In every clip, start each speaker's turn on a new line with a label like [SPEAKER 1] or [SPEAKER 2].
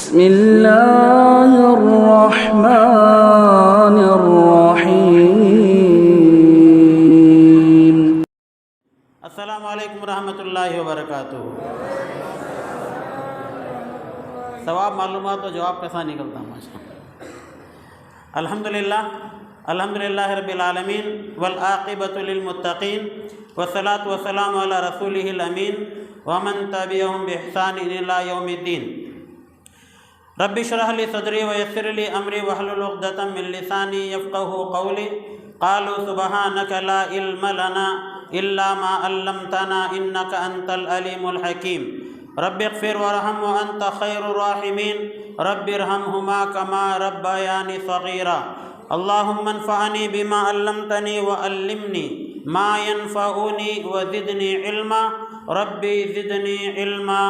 [SPEAKER 1] بسم اللہ الرحمن الرحیم۔
[SPEAKER 2] السلام علیکم ورحمۃ اللہ وبرکاتہ۔ ثواب معلومات و جواب کیسا نکلتا ماشاء الحمدللہ رب العالمین والعاقبۃ للمتقین والصلاۃ والسلام علی رسولہ الامین ومن تبعہم بإحسان الی یوم الدین۔ رب اشرح لی صدری ویسر لی امری واحلل عقدۃ من لسانی یفقہوا قولی۔ قالوا سبحانک لا علم لنا الا ما علمتنا انک انت العلیم الحکیم۔ رب اغفر وارحم وانت خیر الراحمین۔ رب ارحمہما کما ربیانی صغیرا۔ اللہم انفعنی بما علمتنی وعلمنی ما ینفعنی وزدنی علما۔ ربی زدنی علما،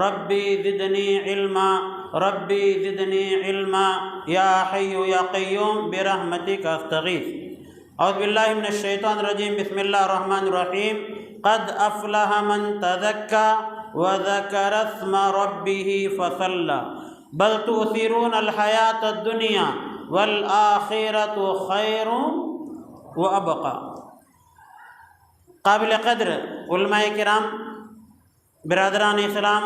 [SPEAKER 2] ربی زدنی علما، ربی زدنی علما یا حی یا قیوم برحمتک استغیث۔ اعوذ باللہ من الشیطان الرجیم، بسم اللہ الرحمن الرحیم۔ قد افلح من تزکی وذکر اسم ربہ فصلی بل تؤثرون الحیاۃ الدنیا والآخرۃ خیر وابقی۔ قابل قدر علماء کرام، برادران اسلام،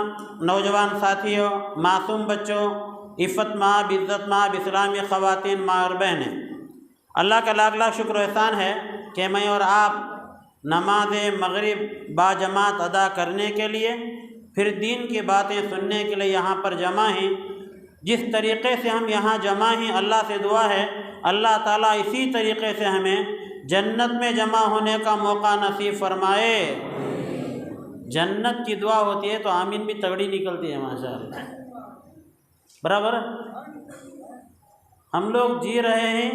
[SPEAKER 2] نوجوان ساتھیوں، معصوم بچوں، عفت مآب عزت مآب اسلامی خواتین ماں اور بہنیں، اللہ کا لاکھ لاکھ شکر و احسان ہے کہ میں اور آپ نماز مغرب باجماعت ادا کرنے کے لیے، پھر دین کی باتیں سننے کے لیے یہاں پر جمع ہیں۔ جس طریقے سے ہم یہاں جمع ہیں، اللہ سے دعا ہے اللہ تعالیٰ اسی طریقے سے ہمیں جنت میں جمع ہونے کا موقع نصیب فرمائے۔ جنت کی دعا ہوتی ہے تو آمین بھی تگڑی نکلتی ہے ماشاءاللہ، برابر۔ ہم لوگ جی رہے ہیں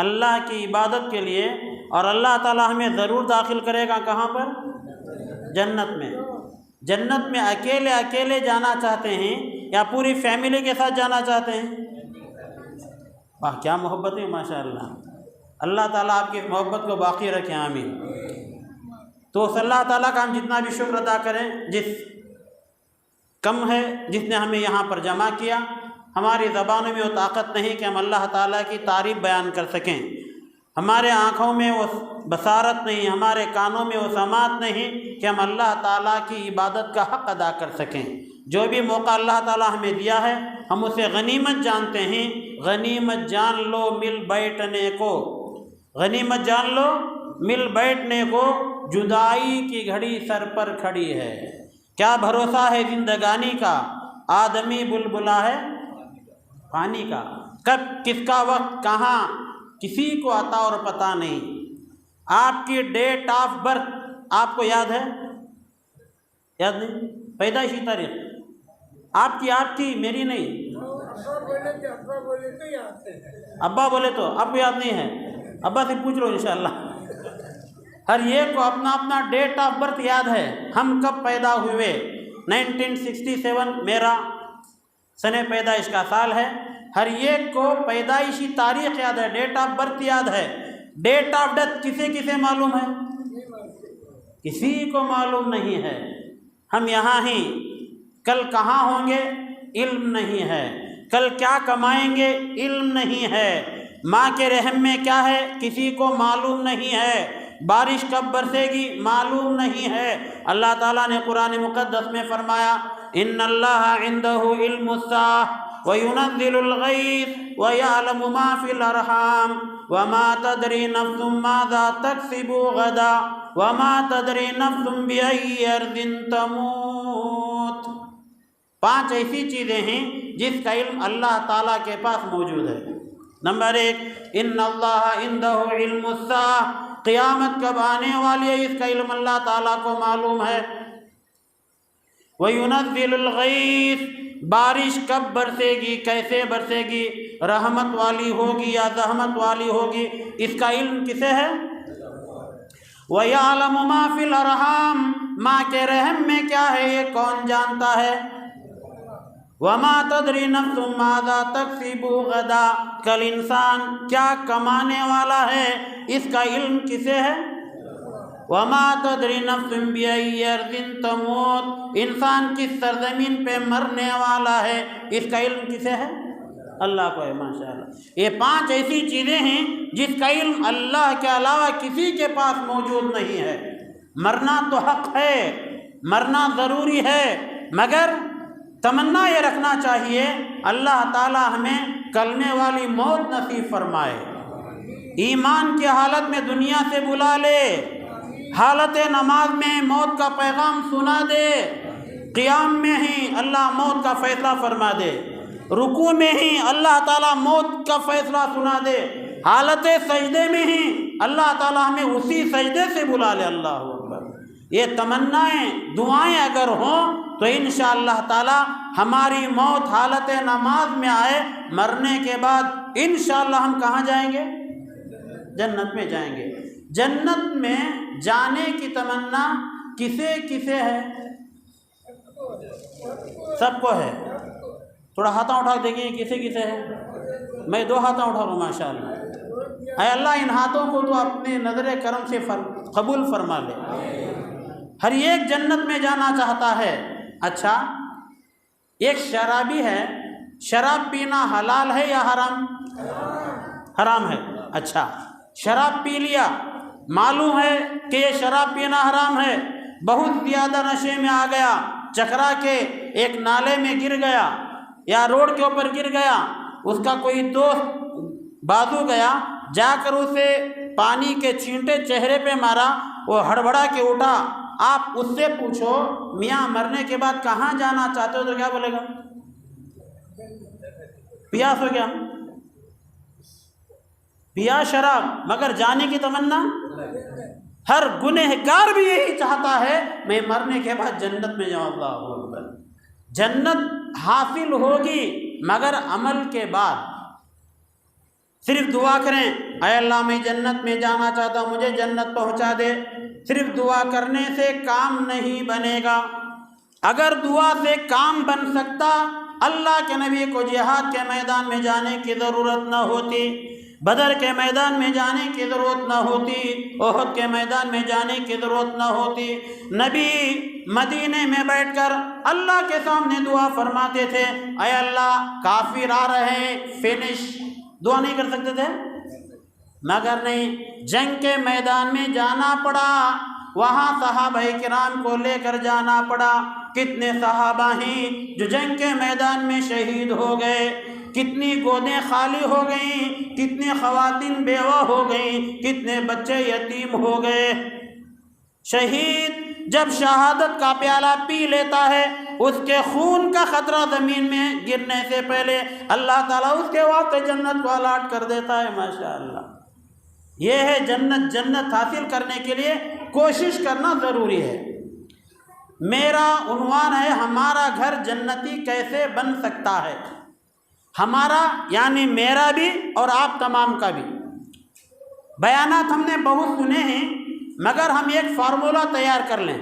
[SPEAKER 2] اللہ کی عبادت کے لیے، اور اللہ تعالیٰ ہمیں ضرور داخل کرے گا کہاں پر؟ جنت میں۔ جنت میں اکیلے اکیلے جانا چاہتے ہیں یا پوری فیملی کے ساتھ جانا چاہتے ہیں؟ واہ کیا محبت ہے ماشاءاللہ۔ اللہ تعالیٰ آپ کی محبت کو باقی رکھے، آمین۔ تو اللہ تعالیٰ کا ہم جتنا بھی شکر ادا کریں، جس کم ہے جس نے ہمیں یہاں پر جمع کیا۔ ہماری زبانوں میں وہ طاقت نہیں کہ ہم اللہ تعالیٰ کی تعریف بیان کر سکیں، ہمارے آنکھوں میں وہ بصارت نہیں، ہمارے کانوں میں وہ سماعت نہیں کہ ہم اللہ تعالیٰ کی عبادت کا حق ادا کر سکیں۔ جو بھی موقع اللہ تعالیٰ ہمیں دیا ہے ہم اسے غنیمت جانتے ہیں۔ غنیمت جان لو مل بیٹھنے کو، غنیمت جان لو مل بیٹھنے کو، جدائی کی گھڑی سر پر کھڑی ہے۔ کیا بھروسہ ہے زندگانی کا، آدمی بلبلا ہے پانی کا۔ کب کس کا وقت کہاں کسی کو عطا اور پتہ نہیں۔ آپ کی ڈیٹ آف برتھ آپ کو یاد ہے؟ یاد نہیں؟ پیدائشی تاریخ آپ کی میری نہیں۔ ابا بولے تو اب یاد نہیں ہے، ابا سے پوچھ لو انشاءاللہ۔ ہر ایک کو اپنا اپنا ڈیٹ آف برتھ یاد ہے، ہم کب پیدا ہوئے۔ 1967 میرا سن پیدائش کا سال ہے۔ ہر ایک کو پیدائشی تاریخ یاد ہے، ڈیٹ آف برتھ یاد ہے۔ ڈیٹ آف ڈیتھ کسے کسے معلوم ہے؟ کسی کو معلوم نہیں ہے۔ ہم یہاں ہیں، کل کہاں ہوں گے علم نہیں ہے، کل کیا کمائیں گے علم نہیں ہے، ماں کے رحم میں کیا ہے کسی کو معلوم نہیں ہے، بارش کب برسے گی معلوم نہیں ہے۔ اللہ تعالیٰ نے قرآن مقدس میں فرمایا ان اللہ عندہ علم الساعۃ وینزل الغیث ویعلم ما فی الارحام وما تدری نفس ماذا تکسب غدا وما تدری نفس بأی ارض تموت۔ 5 ایسی چیزیں ہیں جس کا علم اللہ تعالیٰ کے پاس موجود ہے۔ نمبر 1، ان اللہ عندہ علم الساعۃ، قیامت کب آنے والی ہے اس کا علم اللہ تعالیٰ کو معلوم ہے۔ وَيُنَزِّلُ الْغَيْثَ، بارش کب برسے گی، کیسے برسے گی، رحمت والی ہوگی یا زحمت والی ہوگی، اس کا علم کسے ہے؟ وَيَعْلَمُ مَا فِي الْأَرْحَامِ، ماں کے رحم میں کیا ہے یہ کون جانتا ہے۔ وَمَا تَدْرِي نَفْسٌ مَاذَا تَكْسِبُ غَدًا، کل انسان کیا کمانے والا ہے اس کا علم کسے ہے؟ وما تدری نفس بأی ارض تموت، انسان کس سرزمین پہ مرنے والا ہے اس کا علم کسے ہے؟ اللہ کو ہے۔ ماشاءاللہ، یہ 5 ایسی چیزیں ہیں جس کا علم اللہ کے علاوہ کسی کے پاس موجود نہیں ہے۔ مرنا تو حق ہے، مرنا ضروری ہے، مگر تمنا یہ رکھنا چاہیے اللہ تعالی ہمیں کلمے والی موت نصیب فرمائے، ایمان کی حالت میں دنیا سے بلا لے، حالت نماز میں موت کا پیغام سنا دے، قیام میں ہی اللہ موت کا فیصلہ فرما دے، رکوع میں ہی اللہ تعالیٰ موت کا فیصلہ سنا دے، حالت سجدے میں ہی اللہ تعالیٰ ہمیں اسی سجدے سے بلا لے۔ اللہ اکبر۔ یہ تمنائیں، دعائیں اگر ہوں تو انشاءاللہ تعالیٰ ہماری موت حالت نماز میں آئے، مرنے کے بعد انشاءاللہ ہم کہاں جائیں گے؟ جنت میں جائیں گے۔ جنت میں جانے کی تمنا کسے کسے ہے؟ سب کو ہے؟ تھوڑا ہاتھاں اٹھا دیکھیں کسے کسے ہے؟ میں 2 ہاتھاں اٹھا لوں ماشاءاللہ۔ اے اللہ ان ہاتھوں کو تو اپنے نظر کرم سے قبول فرما لے۔ ہر ایک جنت میں جانا چاہتا ہے۔ اچھا، ایک شرابی ہے، شراب پینا حلال ہے یا حرام؟ حرام ہے۔ اچھا، شراب پی لیا، معلوم ہے کہ یہ شراب پینا حرام ہے، بہت زیادہ نشے میں آ گیا، چکرا کے ایک نالے میں گر گیا یا روڈ کے اوپر گر گیا، اس کا کوئی دوست بازو گیا، جا کر اسے پانی کے چھینٹے چہرے پہ مارا، وہ ہڑبڑا کے اٹھا۔ آپ اس سے پوچھو میاں مرنے کے بعد کہاں جانا چاہتے ہو تو کیا بولے گا؟ پیاس ہو گیا، پیا شراب، مگر جانے کی تمنا؟ ہر گنہگار بھی یہی چاہتا ہے میں مرنے کے بعد جنت میں جاؤں۔ اللہ اکبر۔ جنت حاصل ہوگی مگر عمل کے بعد۔ صرف دعا کریں اے اللہ میں جنت میں جانا چاہتا ہوں، مجھے جنت پہنچا دے، صرف دعا کرنے سے کام نہیں بنے گا۔ اگر دعا سے کام بن سکتا اللہ کے نبی کو جہاد کے میدان میں جانے کی ضرورت نہ ہوتی، بدر کے میدان میں جانے کی ضرورت نہ ہوتی، احد کے میدان میں جانے کی ضرورت نہ ہوتی۔ نبی مدینے میں بیٹھ کر اللہ کے سامنے دعا فرماتے تھے، اے اللہ کافر آ رہے ہیں، فنش۔ دعا نہیں کر سکتے تھے؟ مگر نہیں، جنگ کے میدان میں جانا پڑا، وہاں صحابہ کرام کو لے کر جانا پڑا۔ کتنے صحابہ ہیں جو جنگ کے میدان میں شہید ہو گئے، کتنی گودیں خالی ہو گئیں، کتنی خواتین بیوہ ہو گئیں، کتنے بچے یتیم ہو گئے۔ شہید جب شہادت کا پیالہ پی لیتا ہے، اس کے خون کا خطرہ زمین میں گرنے سے پہلے اللہ تعالیٰ اس کے واسطے جنت کو الاٹ کر دیتا ہے۔ ماشاءاللہ، یہ ہے جنت۔ جنت حاصل کرنے کے لیے کوشش کرنا ضروری ہے۔ میرا عنوان ہے ہمارا گھر جنتی کیسے بن سکتا ہے۔ ہمارا یعنی میرا بھی اور آپ تمام کا بھی۔ بیانات ہم نے بہت سنے ہیں، مگر ہم ایک فارمولہ تیار کر لیں۔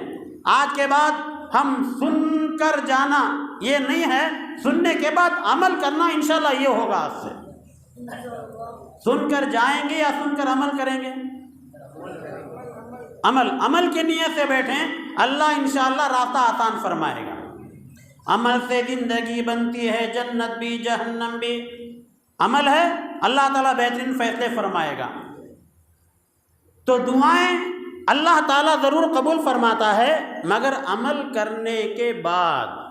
[SPEAKER 2] آج کے بعد ہم سن کر جانا یہ نہیں ہے، سننے کے بعد عمل کرنا انشاءاللہ یہ ہوگا۔ آج سے سن کر جائیں گے یا سن کر عمل کریں گے؟ عمل کی نیت سے بیٹھیں، اللہ انشاءاللہ راستہ آسان فرمائے گا۔ عمل سے زندگی بنتی ہے، جنت بھی جہنم بھی۔ عمل ہے، اللہ تعالیٰ بہترین فیصلے فرمائے گا۔ تو دعائیں اللہ تعالیٰ ضرور قبول فرماتا ہے، مگر عمل کرنے کے بعد۔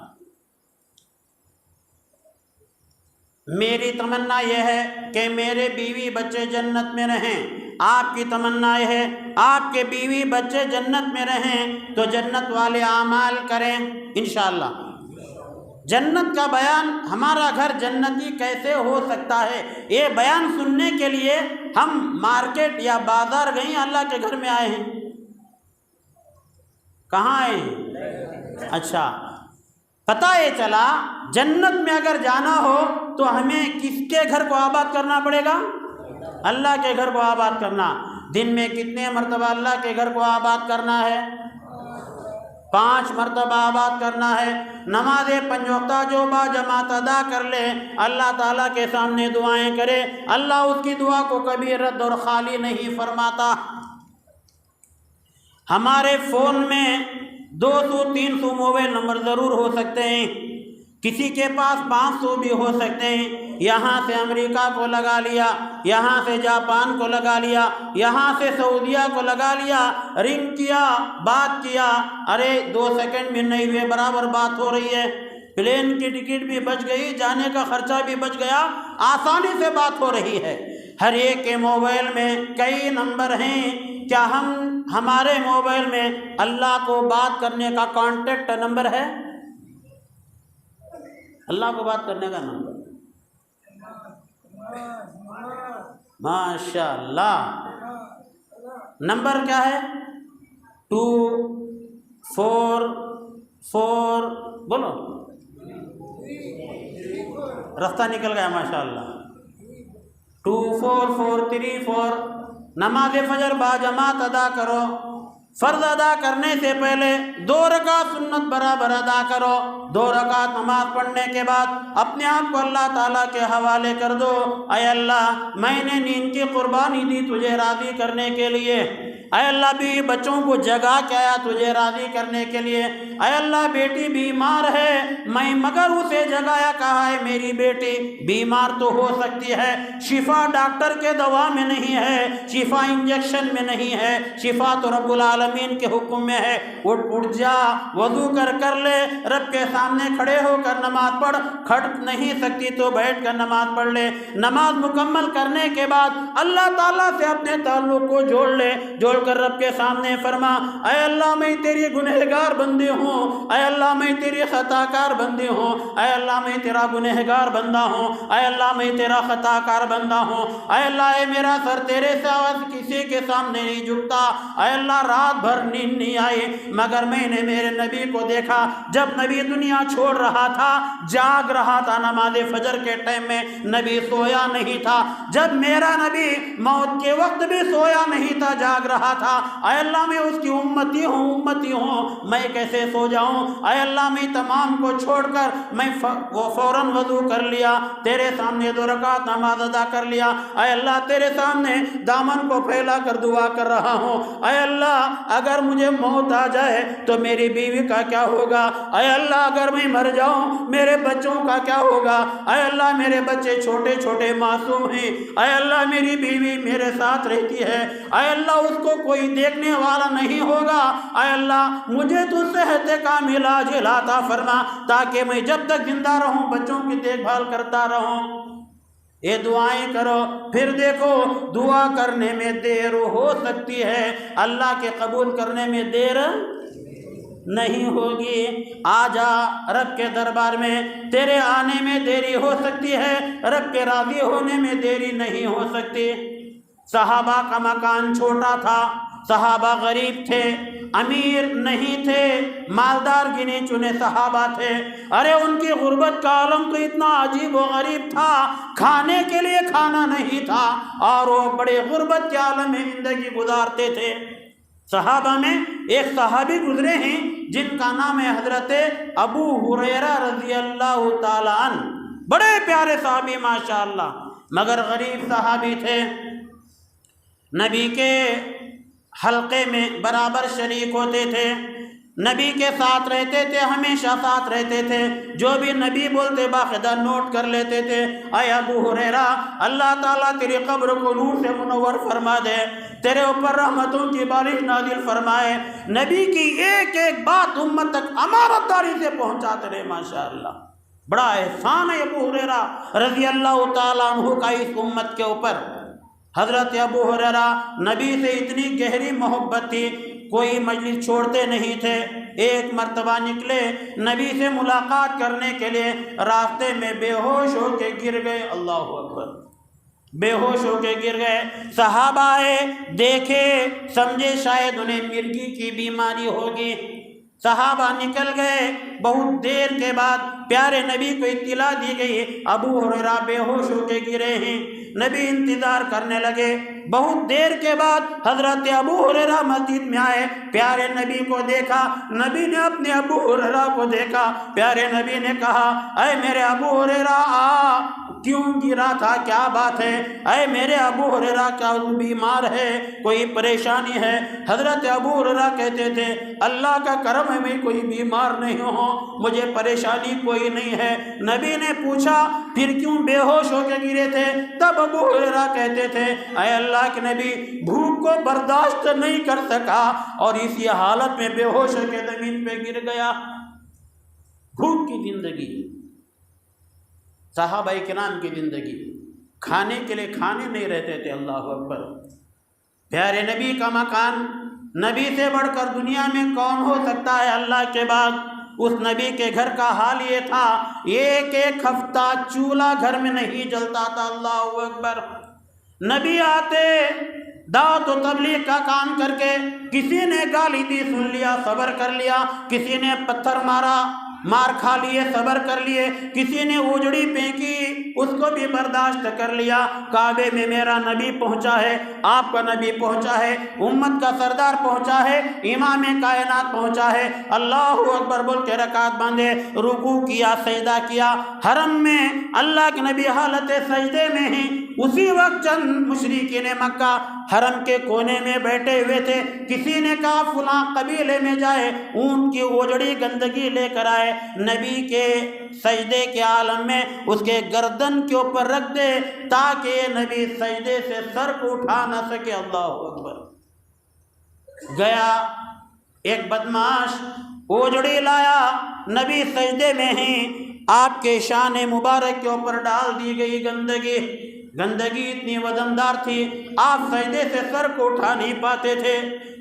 [SPEAKER 2] میری تمنا یہ ہے کہ میرے بیوی بچے جنت میں رہیں، آپ کی تمنا یہ ہے آپ کے بیوی بچے جنت میں رہیں، تو جنت والے اعمال کریں انشاءاللہ۔ جنت کا بیان، ہمارا گھر جنتی کیسے ہو سکتا ہے، یہ بیان سننے کے لیے ہم مارکیٹ یا بازار گئے، اللہ کے گھر میں آئے ہیں؟ کہاں آئے ہیں؟ اچھا، پتہ یہ چلا جنت میں اگر جانا ہو تو ہمیں کس کے گھر کو آباد کرنا پڑے گا؟ اللہ کے گھر کو آباد کرنا۔ دن میں کتنے مرتبہ اللہ کے گھر کو آباد کرنا ہے؟ 5 مرتبہ آباد کرنا ہے۔ نماز 5 وقتہ جو با جماعت ادا کر لے، اللہ تعالیٰ کے سامنے دعائیں کرے، اللہ اس کی دعا کو کبھی رد اور خالی نہیں فرماتا۔ ہمارے فون میں 200-300 موبائل نمبر ضرور ہو سکتے ہیں، کسی کے پاس 500 بھی ہو سکتے ہیں۔ یہاں سے امریکہ کو لگا لیا، یہاں سے جاپان کو لگا لیا، یہاں سے سعودیہ کو لگا لیا، رنگ کیا، بات کیا، ارے 2 سیکنڈ بھی نہیں ہوئے برابر بات ہو رہی ہے، پلین کی ٹکٹ بھی بچ گئی، جانے کا خرچہ بھی بچ گیا، آسانی سے بات ہو رہی ہے۔ ہر ایک کے موبائل میں کئی نمبر ہیں، کیا ہمارے موبائل میں اللہ کو بات کرنے کا کانٹیکٹ نمبر ہے؟ اللہ کو بات کرنے کا نمبر، ماشاء اللہ، نمبر کیا ہے؟ 244 بولو، رستہ نکل گیا ماشاء اللہ، 24434۔ نماز فجر باجماعت ادا کرو، فرض ادا کرنے سے پہلے 2 رکعت سنت برابر ادا کرو، 2 رکعت نماز پڑھنے کے بعد اپنے آپ کو اللہ تعالیٰ کے حوالے کر دو، اے اللہ میں نے نیند کی قربانی دی تجھے راضی کرنے کے لیے، اے اللہ بیوی بچوں کو جگا کے آیا تجھے راضی کرنے کے لیے، اے اللہ بیٹی بیمار ہے میں مگر اسے جگایا، کہا ہے میری بیٹی بیمار تو ہو سکتی ہے، شفا ڈاکٹر کے دوا میں نہیں ہے، شفا انجیکشن میں نہیں ہے، شفا تو رب العالمین کے حکم میں ہے، اٹھ جا وضو کر لے، رب کے سامنے کھڑے ہو کر نماز پڑھ، کھڑ نہیں سکتی تو بیٹھ کر نماز پڑھ لے، نماز مکمل کرنے کے بعد اللہ تعالیٰ سے اپنے تعلق کو جوڑ لے، جوڑ کر رب کے سامنے فرما، اے اللہ میں تیری گنہگار بندی ہوں، اے اللہ میں تیری خطا کار بندی ہوں، اے اللہ میں تیرا گنہگار بندہ ہوں، اے اللہ میں تیرا خطا کار بندہ ہوں، اے اللہ اے میرا سر تیرے سوا کسی کے سامنے نہیں جھکتا، اے اللہ رات بھر نیند نہیں آئی مگر میں نے میرے نبی کو دیکھا، جب نبی دنیا چھوڑ رہا تھا جاگ رہا تھا، نماز فجر کے ٹائم میں نبی سویا نہیں تھا، جب میرا نبی موت کے وقت بھی سویا نہیں تھا جاگ رہا تھا، اے اللہ میں اس کی امتی ہوں میں کیسے سو جاؤں، اے اللہ میں تمام کو چھوڑ کر میں فوراً وضو کر لیا، تیرے سامنے 2 رکعت نماز ادا کر لیا، اے اللہ تیرے سامنے دامن کو پھیلا کر دعا کر رہا ہوں، اے اللہ اگر مجھے موت آ جائے تو میری بیوی کا کیا ہوگا، اے اللہ اگر میں مر جاؤں میرے بچوں کا کیا ہوگا، اے اللہ میرے بچے چھوٹے چھوٹے معصوم ہیں، اے اللہ میری بیوی میرے ساتھ رہتی ہے، اے اللہ اس کو کوئی دیکھنے والا نہیں ہوگا، اے اللہ مجھے تو صحت کاملہ عطا فرما تاکہ میں جب تک زندہ رہوں بچوں کی دیکھ بھال کرتا رہوں۔ یہ دعائیں کرو، پھر دیکھو دعا کرنے میں دیر ہو سکتی ہے، اللہ کے قبول کرنے میں دیر نہیں ہوگی، آ جا رب کے دربار میں، تیرے آنے میں دیری ہو سکتی ہے، رب کے راضی ہونے میں دیری نہیں ہو سکتی۔ صحابہ کا مکان چھوٹا تھا، صحابہ غریب تھے، امیر نہیں تھے، مالدار گنے چنے صحابہ تھے، ارے ان کی غربت کا عالم تو اتنا عجیب و غریب تھا، کھانے کے لیے کھانا نہیں تھا اور وہ بڑے غربت کے عالم میں زندگی گزارتے تھے۔ صحابہ میں ایک صحابی گزرے ہیں جن کا نام ہے حضرت ابو ہریرہ رضی اللہ تعالیٰ عنہ، بڑے پیارے صحابی ماشاءاللہ مگر غریب صحابی تھے، نبی کے حلقے میں برابر شریک ہوتے تھے، نبی کے ساتھ رہتے تھے، ہمیشہ ساتھ رہتے تھے، جو بھی نبی بولتے باقاعدہ نوٹ کر لیتے تھے۔ اے ابو ہریرہ اللہ تعالیٰ تیری قبر کو نور سے منور فرما دے، تیرے اوپر رحمتوں کی بارش نازل فرمائے، نبی کی ایک ایک بات امت تک امانت داری سے پہنچاتے رہے ماشاءاللہ۔ بڑا احسان ہے ابو ہریرہ رضی اللہ تعالیٰ عنہ کا اس امت کے اوپر۔ حضرت ابو ہریرہ نبی سے اتنی گہری محبت تھی، کوئی مجلس چھوڑتے نہیں تھے، ایک مرتبہ نکلے نبی سے ملاقات کرنے کے لیے، راستے میں بے ہوش ہو کے گر گئے، اللہ اکبر، بے ہوش ہو کے گر گئے، صحابہ آئے دیکھے سمجھے شاید انہیں مرگی کی بیماری ہوگی، صحابہ نکل گئے، بہت دیر کے بعد پیارے نبی کو اطلاع دی گئی ابو ہریرہ بے ہوش ہو کے گرے ہیں، نبی انتظار کرنے لگے، بہت دیر کے بعد حضرت ابو ہریرہ مسجد میں آئے، پیارے نبی کو دیکھا، نبی نے اپنے ابو ہریرہ کو دیکھا، پیارے نبی نے کہا اے میرے ابو ہریرہ آ، کیوں گرا تھا, کیا بات ہے؟ اے میرے ابو ہریرہ کیا بیمار ہے, کوئی پریشانی ہے؟ حضرت ابو ہریرہ کہتے تھے اللہ کا کرم ہے میں کوئی بیمار نہیں ہوں, مجھے پریشانی کوئی نہیں ہے. نبی نے پوچھا پھر کیوں بے ہوش ہو کے گرے تھے؟ تب ابو ہریرہ کہتے تھے اے اللہ کے نبی بھوک کو برداشت نہیں کر سکا اور اسی حالت میں بے ہوش ہو کے زمین پہ گر گیا. بھوک کی زندگی, صحابہ کرام کی زندگی, کھانے کے لیے کھانے نہیں رہتے تھے. اللہ اکبر. پیارے نبی کا مکان, نبی سے بڑھ کر دنیا میں کون ہو سکتا ہے اللہ کے بعد؟ اس نبی کے گھر کا حال یہ تھا, ایک ایک ہفتہ چولہا گھر میں نہیں جلتا تھا. اللہ اکبر. نبی آتے دعوت و تبلیغ کا کام کر کے, کسی نے گالی دی سن لیا صبر کر لیا, کسی نے پتھر مارا مار کھا لیے صبر کر لیے, کسی نے اجڑی پھینکی اس کو بھی برداشت کر لیا. کعبے میں میرا نبی پہنچا ہے, آپ کا نبی پہنچا ہے, امت کا سردار پہنچا ہے, امام کائنات پہنچا ہے. اللہ اکبر بول کے رکعت باندھے, رکوع کیا, سجدہ کیا. حرم میں اللہ کے نبی حالت سجدے میں ہیں. اسی وقت چند مشرکین مکہ حرم کے کونے میں بیٹھے ہوئے تھے. کسی نے کہا فلاں قبیلے میں جائے اونٹ کی اوجڑی گندگی لے کر آئے, نبی کے سجدے کے عالم میں اس کے گردن کے اوپر رکھ دے تاکہ نبی سجدے سے سر کو اٹھا نہ سکے. اللہ اکبر. گیا ایک بدماش اوجڑی لایا, نبی سجدے میں ہیں, آپ کے شان مبارک کے اوپر ڈال دی گئی گندگی. گندگی اتنی وزندار تھی آپ سجدے سے سر کو اٹھا نہیں پاتے تھے.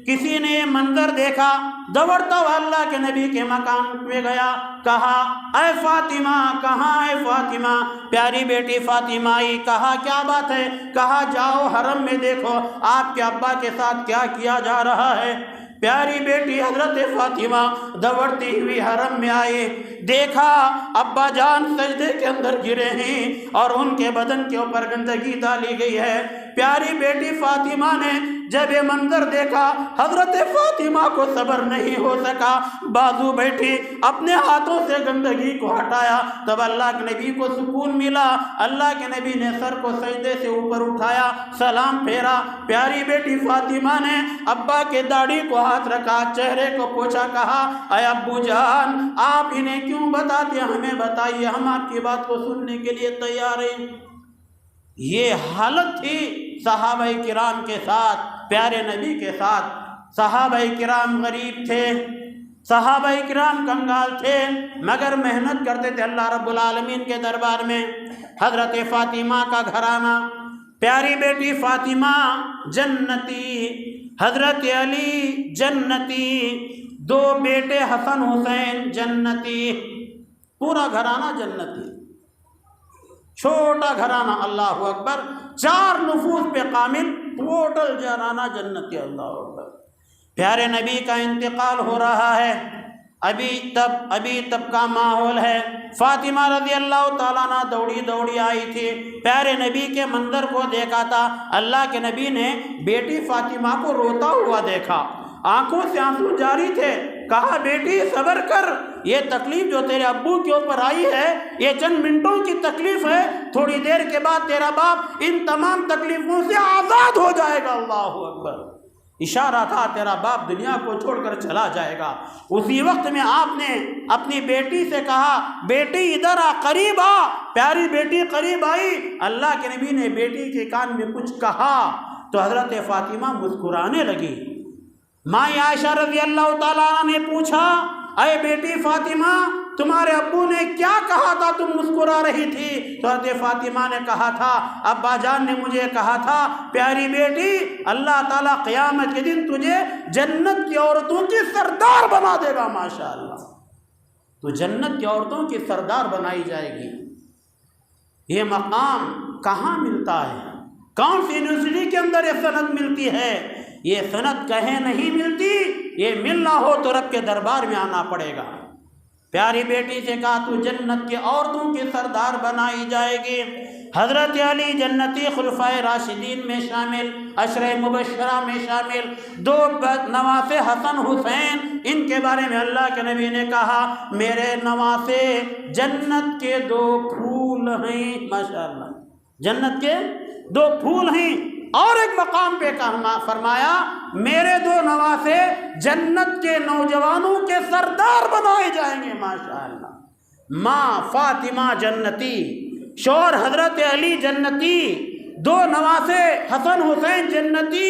[SPEAKER 2] کسی نے یہ منظر دیکھا, دوڑتا ہوا اللہ کے نبی کے مکان پہ گیا, کہا اے فاطمہ, کہاں اے فاطمہ, پیاری بیٹی فاطمہ آئی. کہا کیا بات ہے؟ کہا جاؤ حرم میں دیکھو آپ کے ابا کے ساتھ کیا کیا جا رہا ہے. پیاری بیٹی حضرت فاطمہ دوڑتی ہوئی حرم میں آئی, دیکھا ابا جان سجدے کے اندر گرے ہیں اور ان کے بدن کے اوپر گندگی ڈالی گئی ہے. پیاری بیٹی فاطمہ نے جب یہ منظر دیکھا حضرت فاطمہ کو صبر نہیں ہو سکا, بازو بیٹھی اپنے ہاتھوں سے گندگی کو ہٹایا. تب اللہ کے نبی کو سکون ملا. اللہ کے نبی نے سر کو سجدے سے اوپر اٹھایا, سلام پھیرا. پیاری بیٹی فاطمہ نے ابا کے داڑھی کو ہاتھ رکھا, چہرے کو پوچھا, کہا اے ابو جان آپ انہیں کیوں بتاتے ہیں, ہمیں بتائیے, ہم آپ کی بات کو سننے کے لیے تیار ہیں. یہ حالت تھی صحابہ کرام کے ساتھ, پیارے نبی کے ساتھ. صحابہ کرام غریب تھے, صحابہ کرام کنگال تھے, مگر محنت کرتے تھے اللہ رب العالمین کے دربار میں. حضرت فاطمہ کا گھرانہ, پیاری بیٹی فاطمہ جنتی, حضرت علی جنتی, دو بیٹے حسن حسین جنتی, پورا گھرانہ جنتی, چھوٹا گھرانہ. اللہ اکبر. 4 نفوس پہ کامل, ٹوٹل گھرانہ جنتی. اللہ اکبر. پیارے نبی کا انتقال ہو رہا ہے, ابھی تب کا ماحول ہے. فاطمہ رضی اللہ تعالیٰ عنہ دوڑی آئی تھی, پیارے نبی کے منظر کو دیکھا تھا. اللہ کے نبی نے بیٹی فاطمہ کو روتا ہوا دیکھا, آنکھوں سے آنسو جاری تھے. کہا بیٹی صبر کر, یہ تکلیف جو تیرے ابو کے اوپر آئی ہے یہ چند منٹوں کی تکلیف ہے, تھوڑی دیر کے بعد تیرا باپ ان تمام تکلیفوں سے آزاد ہو جائے گا. اللہ اکبر. اشارہ تھا تیرا باپ دنیا کو چھوڑ کر چلا جائے گا. اسی وقت میں آپ نے اپنی بیٹی سے کہا بیٹی ادھر آ, قریب آ. پیاری بیٹی قریب آئی. اللہ کے نبی نے بیٹی کے کان میں کچھ کہا تو حضرت فاطمہ مسکرانے لگی. ماں عائشہ رضی اللہ تعالیٰ عنہ نے پوچھا اے بیٹی فاطمہ تمہارے ابو نے کیا کہا تھا, تم مسکرا رہی تھی؟ تو حضرت فاطمہ نے کہا تھا ابا جان نے مجھے کہا تھا پیاری بیٹی اللہ تعالیٰ قیامت کے دن تجھے جنت کی عورتوں کی سردار بنا دے گا. ماشاء اللہ, تو جنت کی عورتوں کی سردار بنائی جائے گی. یہ مقام کہاں ملتا ہے؟ کون سی یونیورسٹی کے اندر یہ سند ملتی ہے؟ یہ سند کہیں نہیں ملتی. یہ ملنا ہو تو رب کے دربار میں آنا پڑے گا. پیاری بیٹی سے کہا تو جنت کے عورتوں کی سردار بنائی جائے گی. حضرت علی جنتی خلفائے راشدین میں شامل, عشرہ مبشرہ میں شامل, 2 نواسے حسن حسین, ان کے بارے میں اللہ کے نبی نے کہا میرے نواسے جنت کے 2 پھول پھول ہیں، ماشاءاللہ جنت کے 2 پھول ہیں۔ اور ایک مقام پہ فرمایا میرے 2 نواسے جنت کے نوجوانوں کے سردار بنائے جائیں گے، ماشاءاللہ۔ ماں فاطمہ جنتی، شوہر حضرت علی جنتی، 2 نواسے حسن حسین جنتی۔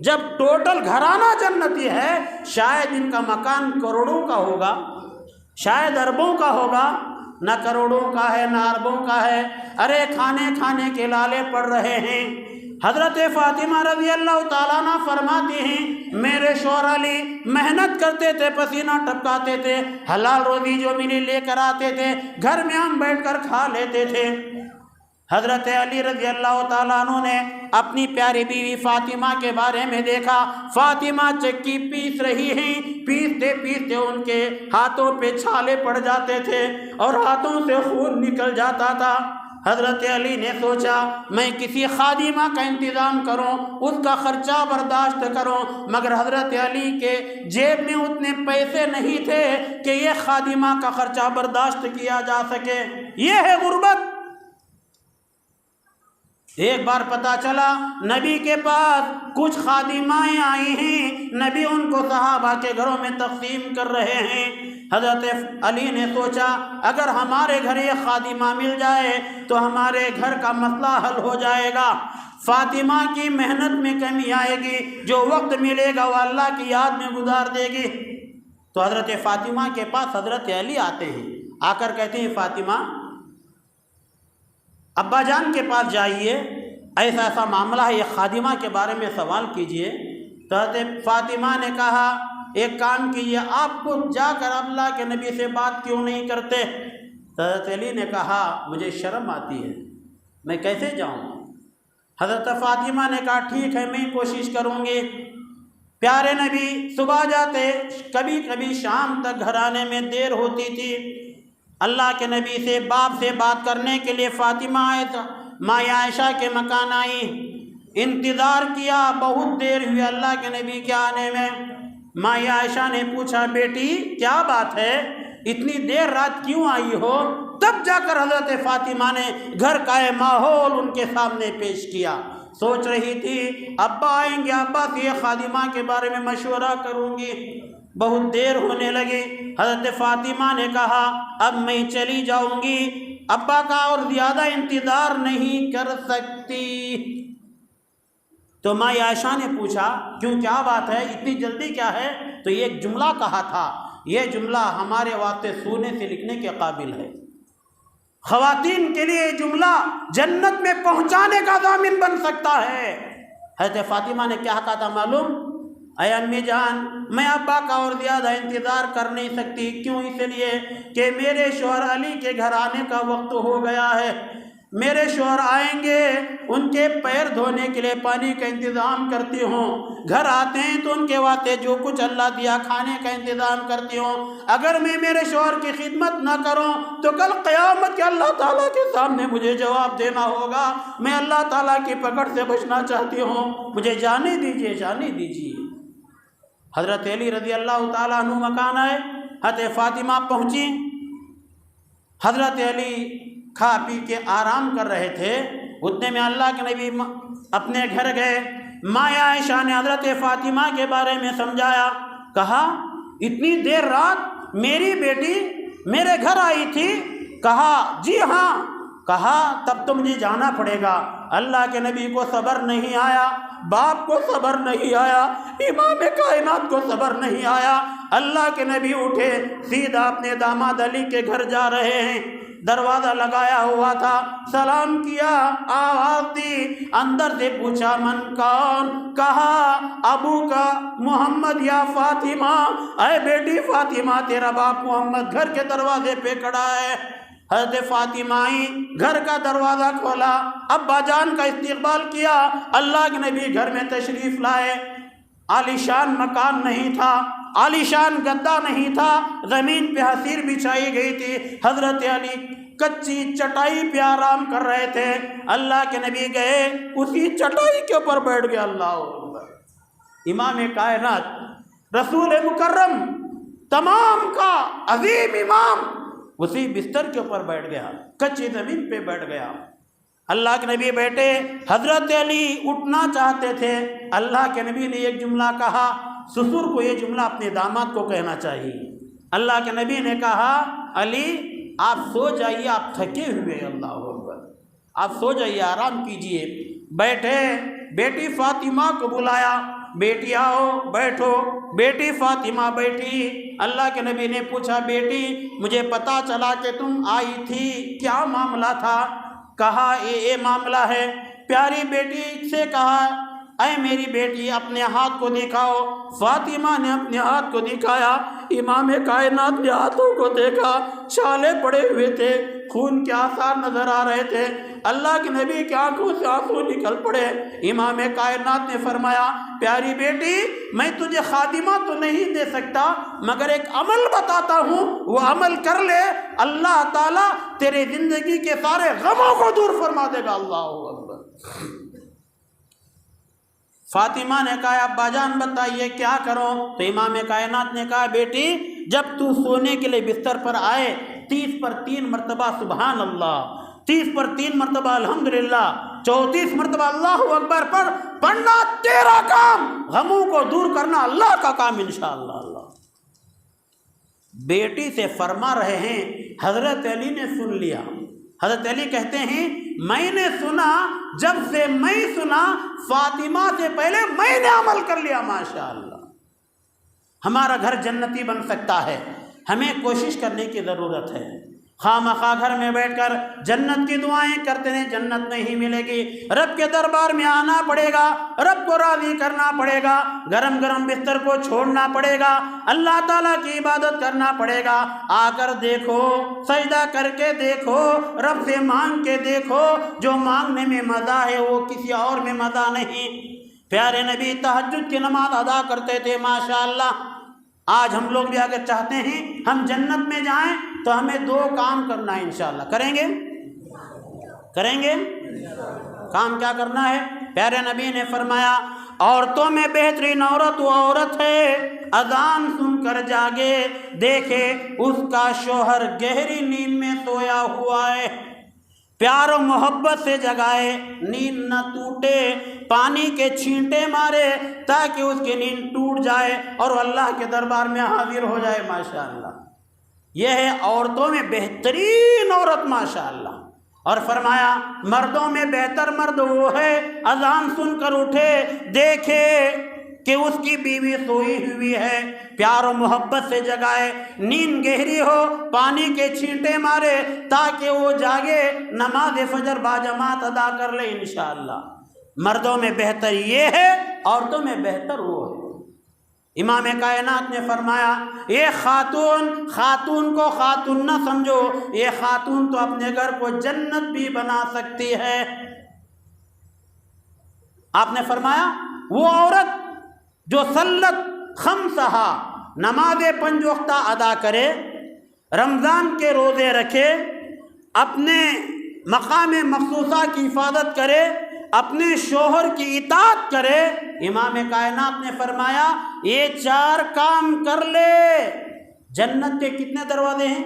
[SPEAKER 2] جب ٹوٹل گھرانہ جنتی ہے، شاید ان کا مکان کروڑوں کا ہوگا، شاید اربوں کا ہوگا، نہ کروڑوں کا ہے نہ اربوں کا ہے۔ ارے کھانے کے لالے پڑ رہے ہیں۔ حضرت فاطمہ رضی اللہ تعالیٰ عنہ فرماتی ہیں میرے شوہر علی محنت کرتے تھے، پسینہ ٹپکاتے تھے، حلال روزی جو ملی لے کر آتے تھے، گھر میں ہم بیٹھ کر کھا لیتے تھے۔ حضرت علی رضی اللہ تعالیٰ عنہ نے اپنی پیاری بیوی فاطمہ کے بارے میں دیکھا، فاطمہ چکی پیس رہی ہیں، پیستے پیستے ان کے ہاتھوں پہ چھالے پڑ جاتے تھے اور ہاتھوں سے خون نکل جاتا تھا۔ حضرت علی نے سوچا میں کسی خادمہ کا انتظام کروں، اس کا خرچہ برداشت کروں، مگر حضرت علی کے جیب میں اتنے پیسے نہیں تھے کہ یہ خادمہ کا خرچہ برداشت کیا جا سکے۔ یہ ہے غربت۔ ایک بار پتہ چلا نبی کے پاس کچھ خادمائیں آئی ہیں، نبی ان کو صحابہ کے گھروں میں تقسیم کر رہے ہیں۔ حضرت علی نے سوچا اگر ہمارے گھر یہ خادمہ مل جائے تو ہمارے گھر کا مسئلہ حل ہو جائے گا، فاطمہ کی محنت میں کمی آئے گی، جو وقت ملے گا وہ اللہ کی یاد میں گزار دے گی۔ تو حضرت فاطمہ کے پاس حضرت علی آتے ہیں، آ کر کہتے ہیں فاطمہ ابا جان کے پاس جائیے، ایسا ایسا معاملہ ہے، یہ خادمہ کے بارے میں سوال کیجئے۔ تو حضرت فاطمہ نے کہا ایک کام کیجئے، آپ کو جا کر اللہ کے نبی سے بات کیوں نہیں کرتے؟ تو حضرت علی نے کہا مجھے شرم آتی ہے، میں کیسے جاؤں؟ حضرت فاطمہ نے کہا ٹھیک ہے میں کوشش کروں گی۔ پیارے نبی صبح جاتے، کبھی کبھی شام تک گھر آنے میں دیر ہوتی تھی۔ اللہ کے نبی سے باپ سے بات کرنے کے لیے فاطمہ ماں عائشہ کے مکان آئی، انتظار کیا، بہت دیر ہوئی اللہ کے نبی کے آنے میں۔ ماں عائشہ نے پوچھا بیٹی کیا بات ہے، اتنی دیر رات کیوں آئی ہو؟ تب جا کر حضرت فاطمہ نے گھر کا یہ ماحول ان کے سامنے پیش کیا۔ سوچ رہی تھی ابا آئیں گے، ابا سے یہ خادمہ کے بارے میں مشورہ کروں گی۔ بہت دیر ہونے لگی، حضرت فاطمہ نے کہا اب میں چلی جاؤں گی، ابا کا اور زیادہ انتظار نہیں کر سکتی۔ تو ماں عائشہ نے پوچھا کیوں، کیا بات ہے، اتنی جلدی کیا ہے؟ تو یہ ایک جملہ کہا تھا، یہ جملہ ہمارے واسطے سونے سے لکھنے کے قابل ہے۔ خواتین کے لیے یہ جملہ جنت میں پہنچانے کا ضامن بن سکتا ہے۔ حضرت فاطمہ نے کیا کہا تھا معلوم؟ اے امی جان میں ابا کا اور زیادہ انتظار کر نہیں سکتی، کیوں؟ اس لیے کہ میرے شوہر علی کے گھر آنے کا وقت ہو گیا ہے، میرے شوہر آئیں گے، ان کے پیر دھونے کے لیے پانی کا انتظام کرتی ہوں، گھر آتے ہیں تو ان کے واسطے جو کچھ اللہ دیا کھانے کا انتظام کرتی ہوں۔ اگر میں میرے شوہر کی خدمت نہ کروں تو کل قیامت کے اللہ تعالیٰ کے سامنے مجھے جواب دینا ہوگا۔ میں اللہ تعالیٰ کی پکڑ سے بچنا چاہتی ہوں، مجھے جانے دیجیے، جانے دیجیے۔ حضرت علی رضی اللہ تعالیٰ عنہ مکان آئے، حضرت فاطمہ پہنچی، حضرت علی کھا پی کے آرام کر رہے تھے، اتنے میں اللہ کے نبی اپنے گھر گئے۔ ماں عائشہ نے حضرت فاطمہ کے بارے میں سمجھایا، کہا اتنی دیر رات میری بیٹی میرے گھر آئی تھی؟ کہا جی ہاں۔ کہا تب تو مجھے جانا پڑے گا۔ اللہ کے نبی کو صبر نہیں آیا، باپ کو صبر نہیں آیا، امام کائنات کو صبر نہیں آیا۔ اللہ کے نبی اٹھے، سیدھا اپنے داماد علی کے گھر جا رہے ہیں۔ دروازہ لگایا ہوا تھا، سلام کیا، آواز دی، اندر سے پوچھا من کون؟ کہا ابو کا محمد یا فاطمہ، اے بیٹی فاطمہ تیرا باپ محمد گھر کے دروازے پہ کھڑا ہے۔ حضرت فاطمہ آئی، گھر کا دروازہ کھولا، ابا جان کا استقبال کیا، اللہ کے نبی گھر میں تشریف لائے۔ عالیشان مکان نہیں تھا، عالیشان گدا نہیں تھا، زمین پہ حصیر بچھائی گئی تھی۔ حضرت علی کچی چٹائی پہ آرام کر رہے تھے، اللہ کے نبی گئے اسی چٹائی کے اوپر بیٹھ گئے۔ اللہ اکبر، امام کائنات رسول مکرم تمام کا عظیم امام اسی بستر کے اوپر بیٹھ گیا۔ کچی زمین پہ بیٹھ گیا۔ اللہ کے نبی بیٹے، حضرت علی اٹھنا چاہتے تھے، اللہ کے نبی نے ایک جملہ کہا، سسر کو یہ جملہ اپنے داماد کو کہنا چاہیے۔ اللہ کے نبی نے کہا علی آپ سو جائیے، آپ تھکے ہوئے، اللہ اکبر، آپ سو جائیے، آرام کیجئے۔ بیٹھے، بیٹی فاطمہ کو بلایا، بیٹی آؤ بیٹھو۔ بیٹی فاطمہ بیٹھی، اللہ کے نبی نے پوچھا بیٹی مجھے پتہ چلا کہ تم آئی تھی، کیا معاملہ تھا؟ کہا یہ معاملہ ہے۔ پیاری بیٹی سے کہا اے میری بیٹی اپنے ہاتھ کو دکھاؤ۔ فاطمہ نے اپنے ہاتھ کو دکھایا، امام کائنات کے ہاتھوں کو دیکھا، چھالے پڑے ہوئے تھے، خون کے آثار نظر آ رہے تھے۔ اللہ کے نبی کی آنکھوں سے آنسو نکل پڑے۔ امام کائنات نے فرمایا پیاری بیٹی میں تجھے خادمہ تو نہیں دے سکتا مگر ایک عمل بتاتا ہوں، وہ عمل کر لے، اللہ تعالیٰ تیرے زندگی کے سارے غموں کو دور فرما دے گا۔ اللہ اکبر۔ فاطمہ نے کہا ابا جان بتائیے کیا کروں؟ تو امام کائنات نے کہا بیٹی جب تو سونے کے لیے بستر پر آئے 30 پر 3 مرتبہ سبحان اللہ، 30 پر 3 مرتبہ الحمدللہ، 34 مرتبہ اللہ اکبر پر پڑھنا تیرا کام، غموں کو دور کرنا اللہ کا کام انشاءاللہ۔ اللہ بیٹی سے فرما رہے ہیں، حضرت علی نے سن لیا۔ حضرت علی کہتے ہیں میں نے سنا، جب سے میں سنا فاطمہ سے پہلے میں نے عمل کر لیا۔ ماشاءاللہ ہمارا گھر جنتی بن سکتا ہے، ہمیں کوشش کرنے کی ضرورت ہے۔ خواہ مخواہ گھر میں بیٹھ کر جنت کی دعائیں کرتے ہیں، جنت نہیں ملے گی۔ رب کے دربار میں آنا پڑے گا، رب کو راضی کرنا پڑے گا، گرم گرم بستر کو چھوڑنا پڑے گا، اللہ تعالیٰ کی عبادت کرنا پڑے گا۔ آ کر دیکھو، سجدہ کر کے دیکھو، رب سے مانگ کے دیکھو، جو مانگنے میں مزہ ہے وہ کسی اور میں مزہ نہیں۔ پیارے نبی تہجد کی نماز ادا کرتے تھے ماشاءاللہ۔ آج ہم لوگ بھی اگر چاہتے ہیں ہم جنت میں جائیں تو ہمیں 2 کام کرنا ہے انشاءاللہ۔ کریں گے؟ کریں گے؟ کام کیا کرنا ہے؟ پیارے نبی نے فرمایا عورتوں میں بہترین عورت وہ عورت ہے اذان سن کر جاگے، دیکھے اس کا شوہر گہری نیند میں سویا ہوا ہے، پیار و محبت سے جگائے، نیند نہ ٹوٹے، پانی کے چھینٹے مارے تاکہ اس کی نیند ٹوٹ جائے اور اللہ کے دربار میں حاضر ہو جائے۔ ماشاءاللہ یہ ہے عورتوں میں بہترین عورت ماشاءاللہ۔ اور فرمایا مردوں میں بہتر مرد وہ ہے اذان سن کر اٹھے، دیکھے کہ اس کی بیوی سوئی ہوئی ہے، پیار و محبت سے جگائے، نیند گہری ہو، پانی کے چھینٹے مارے تاکہ وہ جاگے، نماز فجر باجماعت ادا کر لے انشاءاللہ۔ مردوں میں بہتر یہ ہے، عورتوں میں بہتر وہ ہے۔ امام کائنات نے فرمایا یہ خاتون کو خاتون نہ سمجھو، یہ خاتون تو اپنے گھر کو جنت بھی بنا سکتی ہے۔ آپ نے فرمایا وہ عورت جو صلت خمسہا، نماز 5 وقتہ ادا کرے، رمضان کے روزے رکھے، اپنے مقام مخصوصہ کی حفاظت کرے، اپنے شوہر کی اطاعت کرے، امام کائنات نے فرمایا یہ 4 کام کر لے، جنت کے کتنے دروازے ہیں؟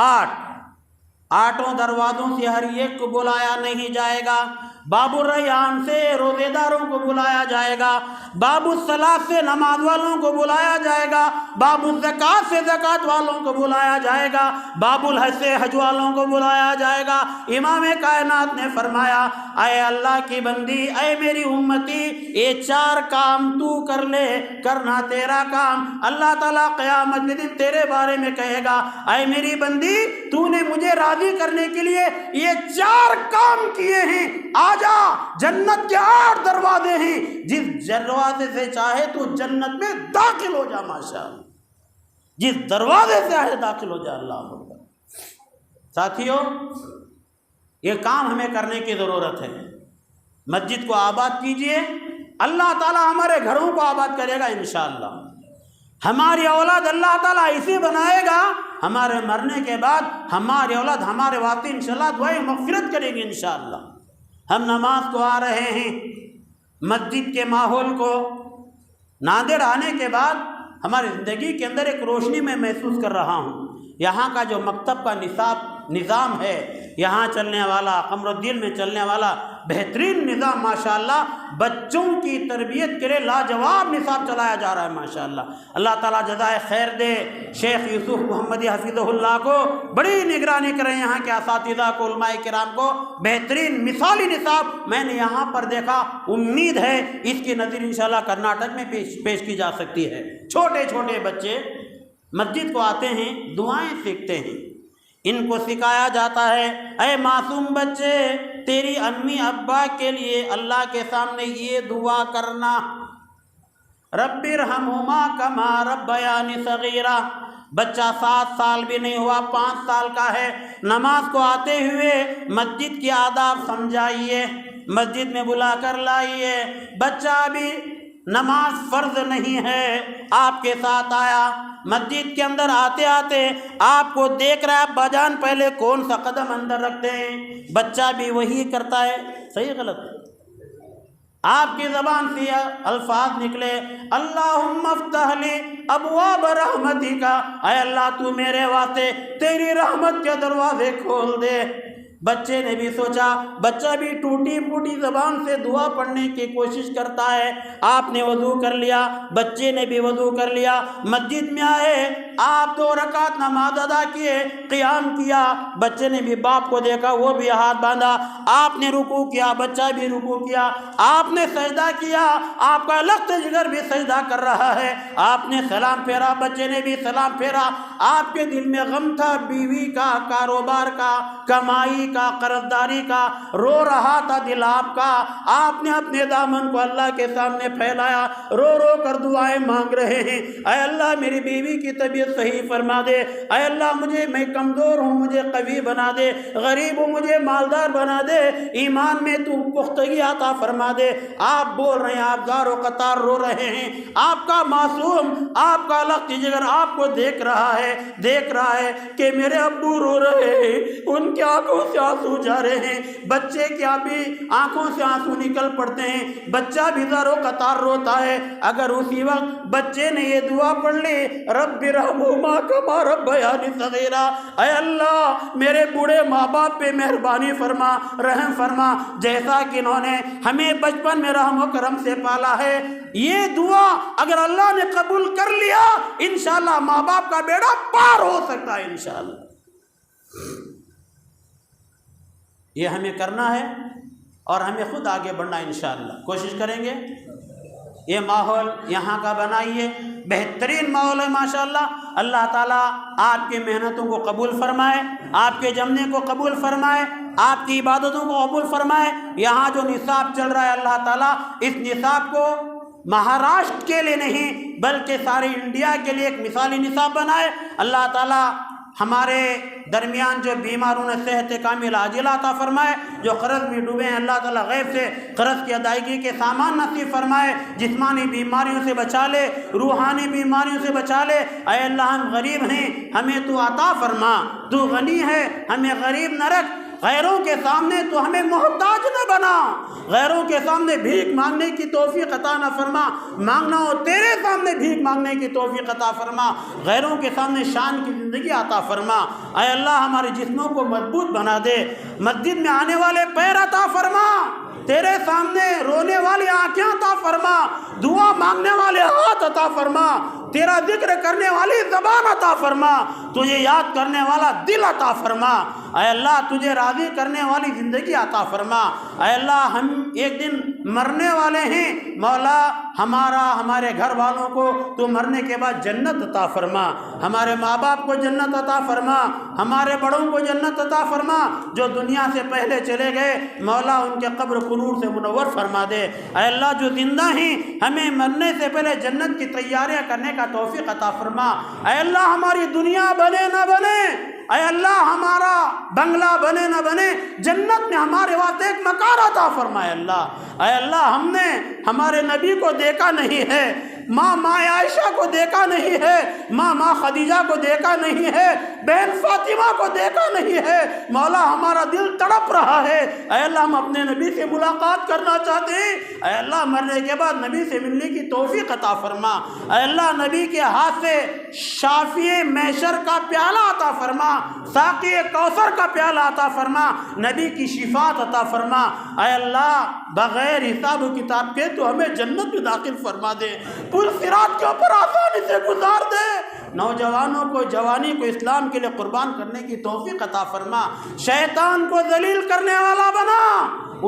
[SPEAKER 2] 8 دروازوں سے ہر ایک کو بلایا نہیں جائے گا۔ باب الریان سے روزے داروں کو بلایا جائے گا، باب الصلاۃ سے نماز والوں کو بلایا جائے گا، باب الزکوٰۃ سے زکوٰۃ والوں کو بلایا جائے گا، باب الحج سے حج والوں کو بلایا جائے گا۔ امام کائنات نے فرمایا اے اللہ کی بندی، اے میری امتی، یہ 4 کام تو کر لے، کرنا تیرا کام۔ اللہ تعالیٰ قیامت کے دن تیرے بارے میں کہے گا اے میری بندی تو نے مجھے راضی کرنے کے لیے یہ 4 کام کیے ہیں، آجا، جنت کے 8 دروازے ہیں، جس دروازے سے چاہے تو جنت میں داخل ہو جا ماشاءاللہ، جس دروازے سے چاہے داخل ہو جا۔ اللہ اکبر۔ ساتھیوں یہ کام ہمیں کرنے کی ضرورت ہے۔ مسجد کو آباد کیجئے، اللہ تعالیٰ ہمارے گھروں کو آباد کرے گا انشاءاللہ۔ ہماری اولاد اللہ تعالیٰ ایسے بنائے گا، ہمارے مرنے کے بعد ہماری اولاد ہمارے واسطے انشاءاللہ دعائیں مغفرت کرے گی انشاءاللہ۔ ہم نماز کو آ رہے ہیں، مسجد کے ماحول کو ناندر آنے کے بعد ہماری زندگی کے اندر ایک روشنی میں محسوس کر رہا ہوں۔ یہاں کا جو مکتب کا نظام ہے، یہاں چلنے والا قمر الدین میں چلنے والا بہترین نظام ماشاءاللہ بچوں کی تربیت کے لیے لاجواب نصاب چلایا جا رہا ہے ماشاءاللہ۔ اللہ تعالیٰ جزائے خیر دے شیخ یوسف محمدی حفظہ اللہ کو، بڑی نگرانی کریں یہاں کے اساتذہ کو، علماء کرام کو، بہترین مثالی نصاب میں نے یہاں پر دیکھا۔ امید ہے اس کی نظیر انشاءاللہ کرناٹک میں پیش کی جا سکتی ہے۔ چھوٹے چھوٹے بچے مسجد کو آتے ہیں، دعائیں سیکھتے ہیں، ان کو سکھایا جاتا ہے اے معصوم بچے تیری امی ابا کے لیے اللہ کے سامنے یہ دعا کرنا، رب ارحمہما کما ربیانی صغیرا۔ بچہ 7 سال بھی نہیں ہوا، 5 سال کا ہے، نماز کو آتے ہوئے مسجد کے آداب سمجھائیے، مسجد میں بلا کر لائیے۔ بچہ ابھی نماز فرض نہیں ہے، آپ کے ساتھ آیا، مسجد کے اندر آتے آتے آپ کو دیکھ رہا ہے ابا جان پہلے کون سا قدم اندر رکھتے ہیں، بچہ بھی وہی کرتا ہے، صحیح غلط؟ آپ کی زبان سے الفاظ نکلے اللہم افتح لی ابواب رحمتک، اے اللہ تو میرے واسطے تیری رحمت کے دروازے کھول دے۔ بچے نے بھی سوچا، بچہ بھی ٹوٹی پھوٹی زبان سے دعا پڑھنے کی کوشش کرتا ہے۔ آپ نے وضو کر لیا، بچے نے بھی وضو کر لیا، مسجد میں آئے، آپ 2 رکعت نماز ادا کیے، قیام کیا، بچے نے بھی باپ کو دیکھا، وہ بھی ہاتھ باندھا، آپ نے رکوع کیا، بچہ بھی رکوع کیا، آپ نے سجدہ کیا، آپ کا لخت جگر بھی سجدہ کر رہا ہے، آپ نے سلام پھیرا، بچے نے بھی سلام پھیرا۔ آپ کے دل میں غم تھا بیوی کا، کاروبار کا، کمائی کا، قرضداری کا، رو رہا تھا دل آپ کا۔ آپ نے اپنے دامن کو اللہ کے سامنے پھیلایا، رو رو کر دعائیں مانگ رہے ہیں، اے اللہ میری بیوی کی طبیعت صحیح فرما دے، اے اللہ میں کمزور ہوں مجھے قوی بنا دے، غریب ہوں مجھے مالدار بنا دے، ایمان میں تو پختگی عطا فرما دے۔ آپ بول رہے ہیں، آپ زار و قطار رو رہے ہیں، آپ کا معصوم، آپ کا لخت جگر آپ کو دیکھ رہا ہے کہ میرے ابو رو رہے ہیں، ان کی آنکھوں سے آنسو جا رہے ہیں، بچے کیا بھی آنکھوں سے آنسو نکل پڑتے ہیں، بچہ بھی زار و قطار روتا ہے۔ اگر اسی وقت بچے نے یہ دعا پڑھ لی رب ارحمہما کما ربیانی صغیرا، اے اللہ میرے بوڑھے ماں باپ پہ مہربانی فرما، رحم فرما، جیسا کہ انہوں نے ہمیں بچپن میں رحم و کرم سے پالا ہے، یہ دعا اگر اللہ نے قبول کر لیا انشاءاللہ ماں باپ کا بیڑا پار ہو سکتا ہے انشاءاللہ۔ یہ ہمیں کرنا ہے اور ہمیں خود آگے بڑھنا انشاءاللہ، کوشش کریں گے۔ یہ ماحول یہاں کا بنائیے، بہترین ماحول ہے ماشاءاللہ۔ اللہ تعالیٰ آپ کی محنتوں کو قبول فرمائے، آپ کے جمنے کو قبول فرمائے، آپ کی عبادتوں کو قبول فرمائے۔ یہاں جو نصاب چل رہا ہے اللہ تعالیٰ اس نصاب کو مہاراشٹر کے لیے نہیں بلکہ سارے انڈیا کے لیے ایک مثالی نصاب بنائے۔ اللہ تعالیٰ ہمارے درمیان جو بیماروں نے صحت کامل عاجلہ عطا فرمائے، جو قرض میں ڈوبے ہیں اللہ تعالیٰ غیب سے قرض کی ادائیگی کے سامان نصیب فرمائے، جسمانی بیماریوں سے بچا لے، روحانی بیماریوں سے بچا لے۔ اے اللہ ہم غریب ہیں، ہمیں تو عطا فرما، تو غنی ہے ہمیں غریب نہ رکھ، غیروں کے سامنے تو ہمیں محتاج نہ بنا، غیروں کے سامنے بھیک مانگنے کی توفیق عطا نہ فرما، مانگنا ہو تیرے سامنے بھیک مانگنے کی توفیق عطا فرما، غیروں کے سامنے شان کی زندگی عطا فرما۔ اے اللہ ہمارے جسموں کو مضبوط بنا دے، مسجد میں آنے والے پیر عطا فرما، تیرے سامنے رونے والی آنکھیں عطا فرما، دعا مانگنے والے ہاتھ عطا فرما، تیرا ذکر کرنے والی زبان عطا فرما، تجھے یاد کرنے والا دل عطا فرما۔ اے اللہ تجھے راضی کرنے والی زندگی عطا فرما۔ اے اللہ ہم ایک دن مرنے والے ہیں، مولا ہمارے گھر والوں کو تو مرنے کے بعد جنت عطا فرما، ہمارے ماں باپ کو جنت عطا فرما، ہمارے بڑوں کو جنت عطا فرما، جو دنیا سے پہلے چلے گئے مولا ان کے قبر کو نور سے منور فرما دے۔ اے اللہ جو زندہ ہیں ہمیں مرنے سے پہلے جنت کی تیاریاں کرنے کا توفیق عطا فرما۔ اے اللہ ہماری دنیا بنے نہ بنے، اے اللہ ہمارا بنگلہ بنے نہ بنے، جنت میں ہمارے واسطے ایک مکان عطا فرمائے اللہ۔ اے اللہ ہم نے ہمارے نبی کو دیکھا نہیں ہے، ماں عائشہ کو دیکھا نہیں ہے، ماں خدیجہ کو دیکھا نہیں ہے، بہن فاطمہ کو دیکھا نہیں ہے۔ مولا ہمارا دل تڑپ رہا ہے، اے اللہ ہم اپنے نبی سے ملاقات کرنا چاہتے ہیں، اے اللہ مرنے کے بعد نبی سے ملنے کی توفیق عطا فرما، اے اللہ نبی کے ہاتھ سے شافی محشر کا پیالہ عطا فرما، ساقی کوثر کا پیالہ عطا فرما، نبی کی شفاعت عطا فرما، اے اللہ بغیر حساب و کتاب کے تو ہمیں جنت میں داخل فرما دے، پل صراط کے اوپر آسانی سے گزار دے، نوجوانوں کو جوانی کو اسلام کے لیے قربان کرنے کی توفیق عطا فرما، شیطان کو ذلیل کرنے والا بنا،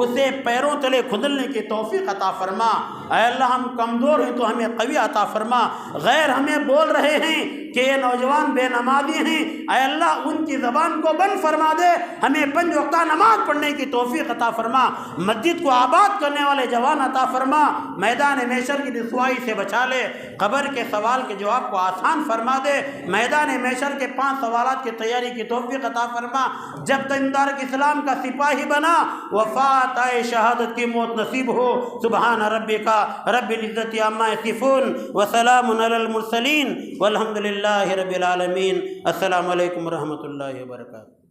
[SPEAKER 2] اسے پیروں تلے کھدلنے کی توفیق عطا فرما، اے اللہ ہم کمزور ہیں تو ہمیں قوی عطا فرما، غیر ہمیں بول رہے ہیں کہ یہ نوجوان بے نمازی ہیں، اے اللہ ان کی زبان کو بند فرما دے، ہمیں 5 وقتہ نماز پڑھنے کی توفیق عطا فرما، مسجد کو آباد کرنے والے جوان عطا فرما، میدان محشر کی رسوائی سے بچا لے، قبر کے سوال کے جواب کو آسان فرما دے، میدان محشر کے 5 سوالات کی تیاری کی توفیق عطا فرما، جب تک مبارک اسلام کا سپاہی بنا وفات آئے شہادت کی موت نصیب ہو۔ سبحان ربک رب العزت عما یصفون وسلام علی المرسلین والحمد للہ رب العالمین۔ السلام علیکم ورحمۃ اللہ وبرکاتہ۔